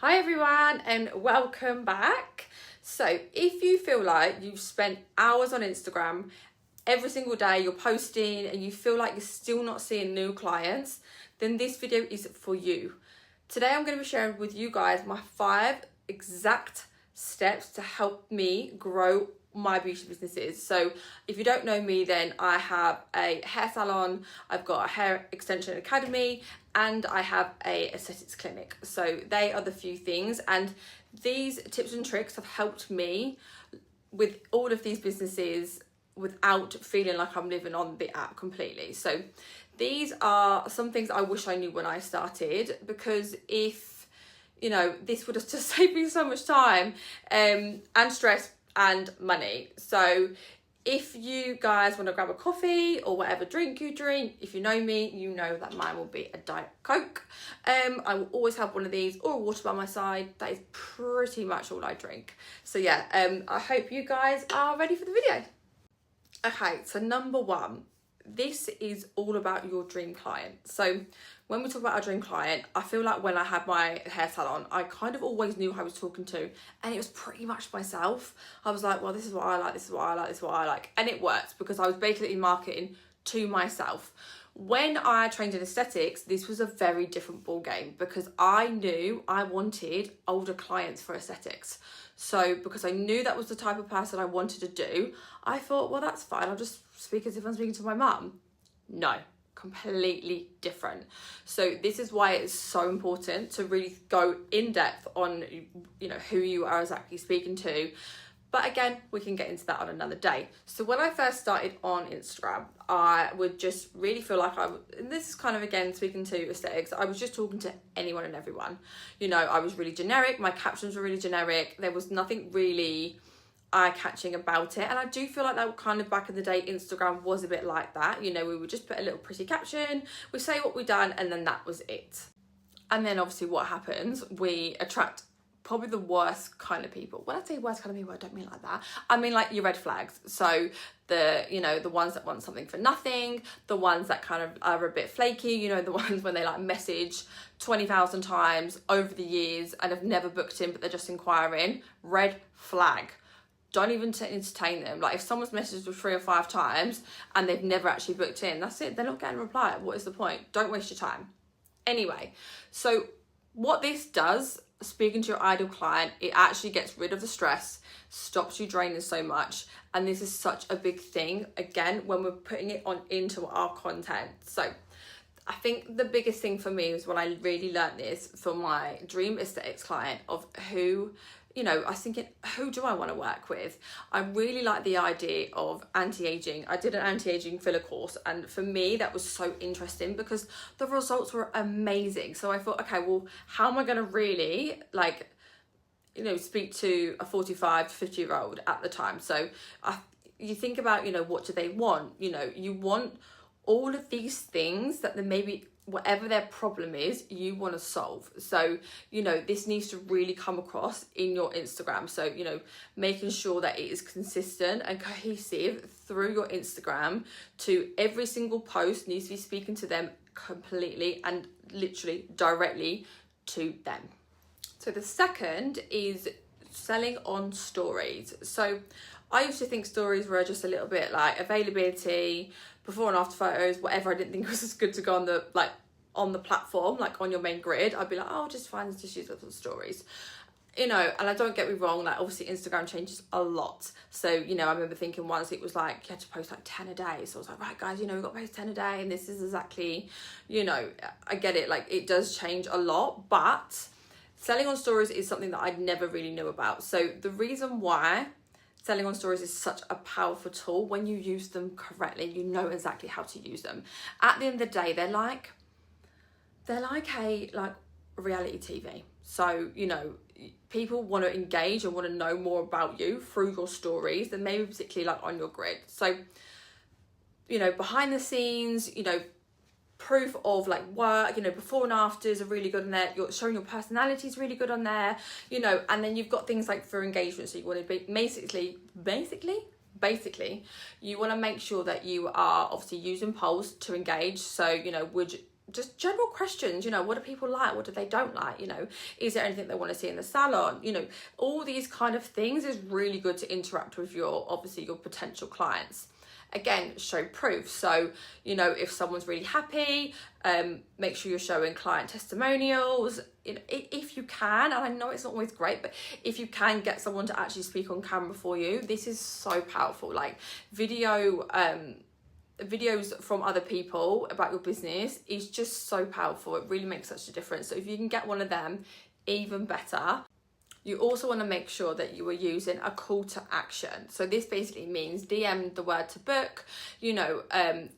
Hi everyone and welcome back. So if you feel like you've spent hours on Instagram every single day, you're posting and you feel like you're still not seeing new clients, then this video is for you. Today I'm going to be sharing with you guys my 5 exact steps to help me grow my beauty businesses. So if you don't know me, then I have a hair salon, I've got a hair extension academy, and I have a aesthetics clinic. So they are the few things, and these tips and tricks have helped me with all of these businesses without feeling like I'm living on the app completely. So these are some things I wish I knew when I started, because if this would have just saved me so much time and stress and money. So if you guys want to grab a coffee or whatever drink you drink, if you know me, you know that mine will be a Diet Coke. I will always have one of these or water by my side. That is pretty much all I drink. So yeah, I hope you guys are ready for the video. Okay, so number 1, this is all about your dream client. So when we talk about our dream client, I feel like when I had my hair salon, I kind of always knew who I was talking to, and it was pretty much myself. I was like, well, this is what I like, this is what I like, this is what I like. And it worked because I was basically marketing to myself. When I trained in aesthetics, this was a very different ball game because I knew I wanted older clients for aesthetics. So because I knew that was the type of person I wanted to do, I thought, well, that's fine. I'll just speak as if I'm speaking to my mum. No, completely different. So this is why it's so important to really go in depth on, who you are exactly speaking to. But again, we can get into that on another day. So when I first started on Instagram, I would just really feel like and this is kind of, again, speaking to aesthetics, I was just talking to anyone and everyone. I was really generic. My captions were really generic. There was nothing really eye-catching about it. And I do feel like that kind of back in the day, Instagram was a bit like that. We would just put a little pretty caption, we say what we've done, and then that was it. And then obviously what happens, we attract probably the worst kind of people. When I say worst kind of people, I don't mean like that. I mean like your red flags. So the ones that want something for nothing, the ones that kind of are a bit flaky, the ones when they like message 20,000 times over the years and have never booked in, but they're just inquiring. Red flag. Don't even entertain them. Like if someone's messaged you 3 or 5 times and they've never actually booked in, that's it. They're not getting a reply. What is the point? Don't waste your time. Anyway, so what this does, speaking to your ideal client, it actually gets rid of the stress, stops you draining so much. And this is such a big thing, again, when we're putting it on into our content. So I think the biggest thing for me was when I really learned this for my dream aesthetics client of who, I was thinking, who do I want to work with? I really like the idea of anti-aging. I did an anti-aging filler course, and for me that was so interesting because the results were amazing. So I thought, okay, well, how am I going to really speak to a 45 to 50-year-old at the time? So you think about, what do they want? You want all of these things that then maybe whatever their problem is, you want to solve. So, this needs to really come across in your Instagram. So, making sure that it is consistent and cohesive through your Instagram to every single post needs to be speaking to them completely and literally directly to them. So the second is selling on stories. So I used to think stories were just a little bit like availability, before and after photos, whatever. I didn't think it was as good to go on the platform, like on your main grid. I'd be like, oh, just fine, just use those stories. And I don't get me wrong, like obviously Instagram changes a lot. So, I remember thinking once it was like you had to post like 10 a day. So I was like, right guys, we've got to post 10 a day, and this is exactly, I get it, like it does change a lot, but selling on stories is something that I'd never really knew about. So the reason why selling on stories is such a powerful tool, when you use them correctly, you know exactly how to use them. At the end of the day, they're like a reality TV. So, people want to engage and want to know more about you through your stories than maybe particularly like on your grid. So, behind the scenes, proof of like work, before and afters are really good on there. You're showing your personality is really good on there, and then you've got things like for engagement. So you want to be basically you want to make sure that you are obviously using polls to engage. So, just general questions, you know, what do people like? What do they don't like? You know, is there anything they want to see in the salon? You know, all these kind of things is really good to interact with obviously your potential clients. Again, show proof. So, you know, if someone's really happy, make sure you're showing client testimonials. You know, if you can, and I know it's not always great, but if you can get someone to actually speak on camera for you, this is so powerful. Like videos from other people about your business is just so powerful. It really makes such a difference. So if you can get one of them, even better. You also want to make sure that you are using a call to action. So this basically means DM the word to book, you know,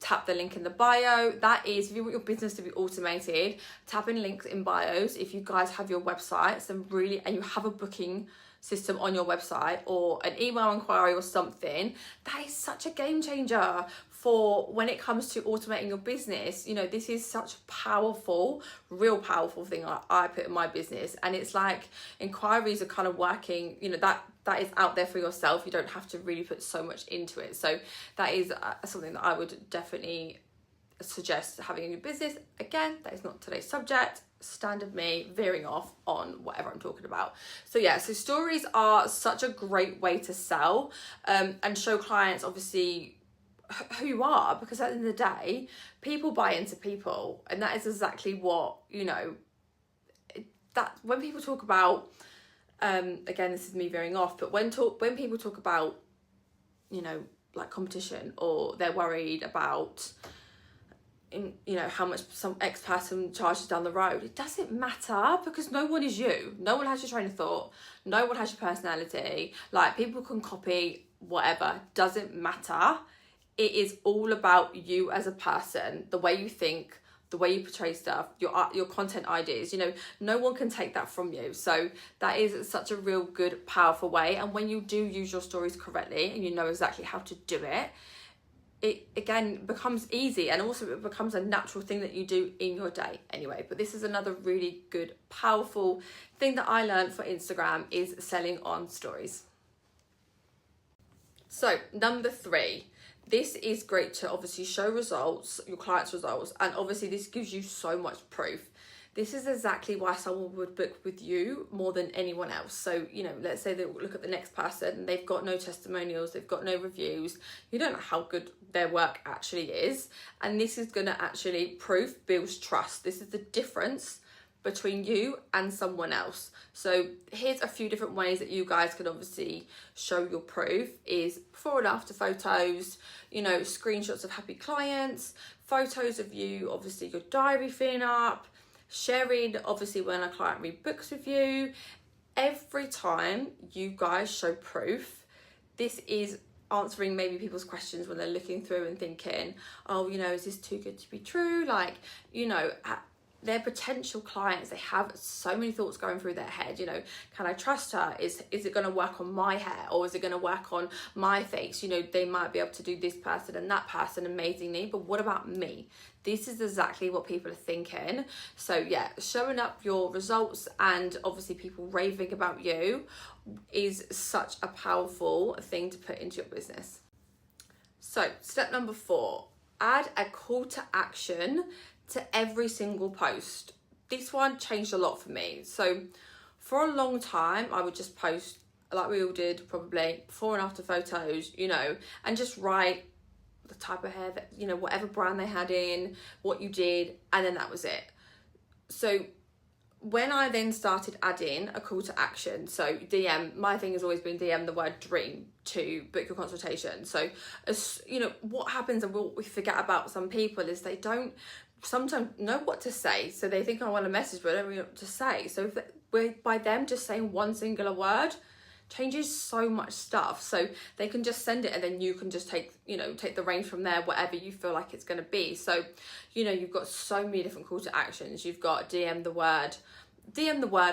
tap the link in the bio. That is, if you want your business to be automated, tap in links in bios. If you guys have your websites and you have a booking system on your website or an email inquiry or something, that is such a game changer for when it comes to automating your business. You know, this is such a powerful, real powerful thing I put in my business. And it's like inquiries are kind of working, you know, that is out there for yourself. You don't have to really put so much into it. So that is something that I would definitely suggest having in your business. Again, that is not today's subject. Standard me veering off on whatever I'm talking about. So yeah, so stories are such a great way to sell and show clients obviously who you are, because at the end of the day, people buy into people, and that is exactly what, you know, that when people talk about again, this is me veering off, but when people talk about, you know, like competition, or they're worried about you know, how much some X person charges down the road, it doesn't matter, because no one is you. No one has your train of thought. No one has your personality. Like, people can copy whatever, doesn't matter. It is all about you as a person, the way you think, the way you portray stuff, your content ideas. You know, no one can take that from you. So that is such a real good, powerful way. And when you do use your stories correctly and you know exactly how to do it, it again becomes easy, and also it becomes a natural thing that you do in your day anyway. But this is another really good, powerful thing that I learned for Instagram, is selling on stories. So number 3, this is great to obviously show results, your clients' results, and obviously this gives you so much proof. This is exactly why someone would book with you more than anyone else. So, you know, let's say they look at the next person, they've got no testimonials, they've got no reviews, you don't know how good their work actually is. And this is going to actually, proof builds trust. This is the difference between you and someone else. So here's a few different ways that you guys can obviously show your proof: is before and after photos, you know, screenshots of happy clients, photos of you, obviously your diary filling up, sharing obviously when a client rebooks with you. Every time you guys show proof, this is answering maybe people's questions when they're looking through and thinking, oh, you know, is this too good to be true? Like, you know, their potential clients, they have so many thoughts going through their head. You know, can I trust her? Is it going to work on my hair, or is it going to work on my face? You know, they might be able to do this person and that person amazingly, but what about me? This is exactly what people are thinking. So yeah, showing up your results and obviously people raving about you is such a powerful thing to put into your business. So step number 4, add a call to action to every single post. This one changed a lot for me. So for a long time, I would just post like we all did, probably before and after photos, you know, and just write the type of hair that, you know, whatever brand they had in, what you did, and then that was it. So when I then started adding a call to action, so DM, my thing has always been DM the word dream to book your consultation. So, as you know, what happens and what we forget about some people is they don't sometimes know what to say. So they think I want a message, but I don't really know what to say. So by them just saying one singular word changes so much stuff. So they can just send it, and then you can just take the reins from there, whatever you feel like it's going to be. So, you know, you've got so many different call to actions. You've got DM the word,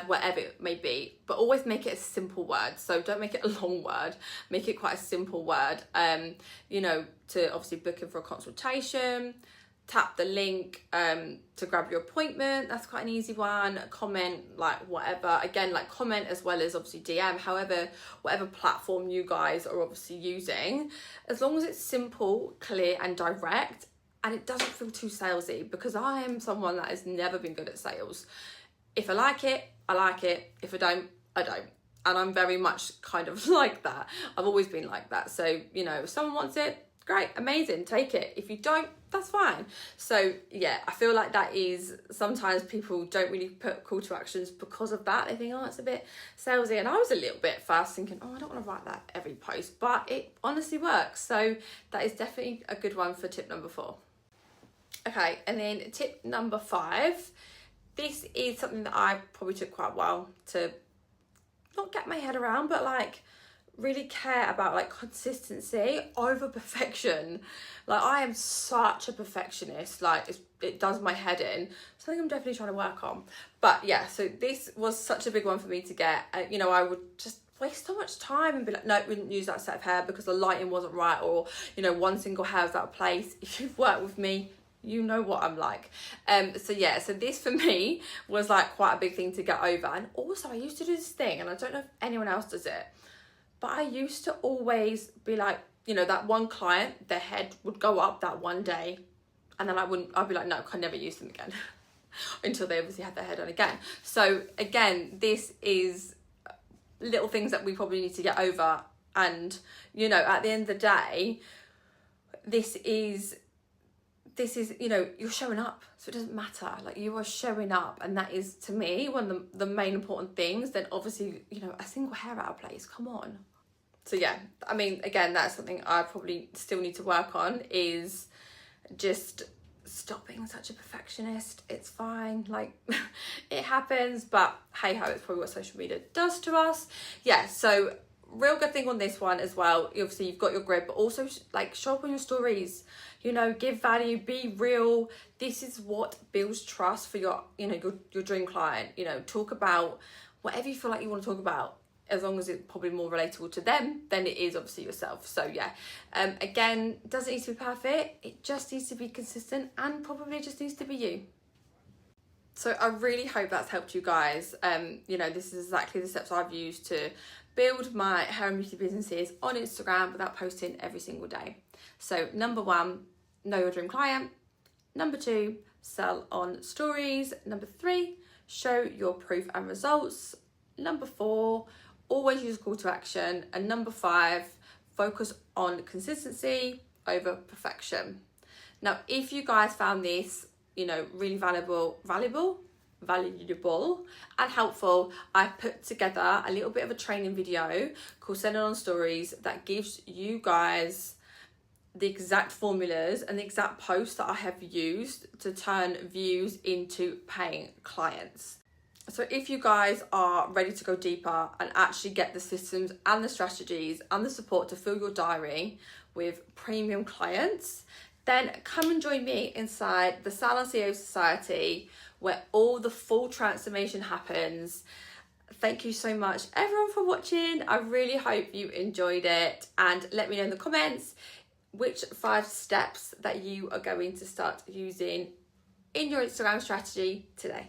whatever it may be, but always make it a simple word. So don't make it a long word, make it quite a simple word. You know, to obviously book in for a consultation, tap the link to grab your appointment. That's quite an easy one. Comment, like whatever, again, like comment as well as obviously DM, whatever platform you guys are obviously using. As long as it's simple, clear and direct, and it doesn't feel too salesy, because I am someone that has never been good at sales. If I like it, I like it. If I don't, I don't. And I'm very much kind of like that. I've always been like that. So, you know, if someone wants it, great, amazing, take it. If you don't, that's fine. So yeah, I feel like that is, sometimes people don't really put call to actions because of that. They think, oh, it's a bit salesy. And I was a little bit first thinking, oh, I don't want to write that every post, but it honestly works. So that is definitely a good one for tip number 4. Okay, and then tip number 5. This is something that I probably took quite a while to not get my head around, but like really care about, like consistency over perfection. Like I am such a perfectionist, like it does my head in. Something I'm definitely trying to work on. But yeah, so this was such a big one for me to get. You know, I would just waste so much time and be like, no, we didn't use that set of hair because the lighting wasn't right, or you know, one single hair was out of place. If you've worked with me, you know what I'm like. So yeah, so this for me was like quite a big thing to get over. And also I used to do this thing, and I don't know if anyone else does it, but I used to always be like, you know, that one client, their head would go up that one day, and then I'd be like, no, I can never use them again until they obviously had their hair done again. So again, this is little things that we probably need to get over. And, you know, at the end of the day, this is, you know, you're showing up, so it doesn't matter. Like, you are showing up, and that is, to me, one of the main important things. Then obviously, you know, a single hair out of place, come on. So yeah, I mean, again, that's something I probably still need to work on, is just stop being such a perfectionist. It's fine, like it happens, but hey ho, it's probably what social media does to us. Yeah, so real good thing on this one as well. Obviously you've got your grid, but also like show up on your stories, you know, give value, be real. This is what builds trust for your, you know, your dream client. You know, talk about whatever you feel like you want to talk about, as long as it's probably more relatable to them than it is obviously yourself. So yeah, again, doesn't need to be perfect, it just needs to be consistent, and probably just needs to be you. So I really hope that's helped you guys. You know, this is exactly the steps I've used to build my hair and beauty businesses on Instagram without posting every single day. So number 1, know your dream client. Number 2, sell on stories. Number 3, show your proof and results. Number 4, always use call to action. And number 5, focus on consistency over perfection. Now, if you guys found this, you know, really valuable and helpful, I put together a little bit of a training video called Send It On Stories that gives you guys the exact formulas and the exact posts that I have used to turn views into paying clients. So if you guys are ready to go deeper and actually get the systems and the strategies and the support to fill your diary with premium clients, then come and join me inside the Salon CEO Society, where all the full transformation happens. Thank you so much everyone for watching. I really hope you enjoyed it, and let me know in the comments which 5 steps that you are going to start using in your Instagram strategy today.